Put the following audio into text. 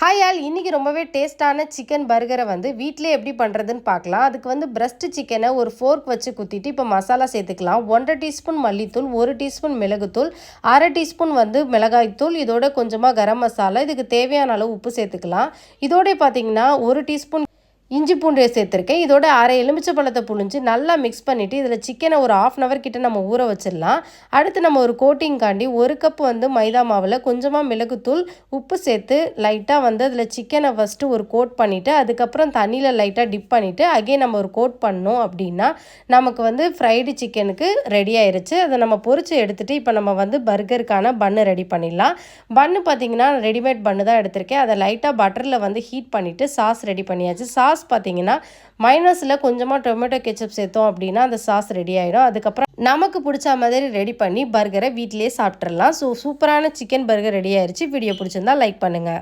Hi all, இன்றைக்கி ரொம்பவே டேஸ்ட்டான சிக்கன் பர்கரை வந்து வீட்டிலே எப்படி பண்ணுறதுன்னு பார்க்கலாம். அதுக்கு வந்து பிரஸ்ட் சிக்கனை ஒரு ஃபோர்க் வச்சு குத்திட்டு இப்போ மசாலா சேர்த்துக்கலாம். 1.5 டீஸ்பூன் மல்லித்தூள், 1 டீஸ்பூன் மிளகுத்தூள், 1/2 டீஸ்பூன் வந்து மிளகாய்த்தூள், இதோட கொஞ்சமாக கரம் மசாலா, இதுக்கு தேவையான அளவு உப்பு சேர்த்துக்கலாம். இதோட பார்த்தீங்கன்னா 1 டீஸ்பூன் இஞ்சி பூண்டு சேர்த்துருக்கேன். இதோட அரை எலுமிச்சை பழத்தை புழிஞ்சு நல்லா மிக்ஸ் பண்ணிவிட்டு இதில் சிக்கனை ஒரு 1/2 hour கிட்ட நம்ம ஊற வச்சிடலாம். அடுத்து நம்ம ஒரு கோட்டிங்காண்டி 1 கப் வந்து மைதா மாவில் கொஞ்சமாக மிளகுத்தூள், உப்பு சேர்த்து லைட்டாக வந்து அதில் சிக்கனை ஃபஸ்ட்டு ஒரு கோட் பண்ணிவிட்டு அதுக்கப்புறம் தண்ணியில் லைட்டாக டிப் பண்ணிவிட்டு அகைன் நம்ம ஒரு கோட் பண்ணோம் அப்படின்னா நமக்கு வந்து ஃப்ரைடு சிக்கனுக்கு ரெடி ஆயிடுச்சு. அதை நம்ம பொரிச்சு எடுத்துகிட்டு இப்போ நம்ம வந்து பர்கருக்கான பன்னு ரெடி பண்ணிடலாம். பன்னு பார்த்திங்கன்னா ரெடிமேட் பன்னு தான் எடுத்திருக்கேன். அதை லைட்டாக பட்டரில் வந்து ஹீட் பண்ணிவிட்டு சாஸ் ரெடி பண்ணியாச்சு. சாஸ் பார்த்தீங்கன்னா மைனஸில் கொஞ்சமாக டொமேட்டோ கெச்சப் சேர்த்தோம் அப்படின்னா அந்த சாஸ் ரெடி ஆகிடும். அதுக்கப்புறம் நமக்கு பிடிச்ச மாதிரி ரெடி பண்ணி பர்கரை வீட்டிலேயே சாப்பிட்றலாம். ஸோ சூப்பரான சிக்கன் பர்கர் ரெடி ஆயிடுச்சு. வீடியோ பிடிச்சிருந்தா லைக் பண்ணுங்கள்.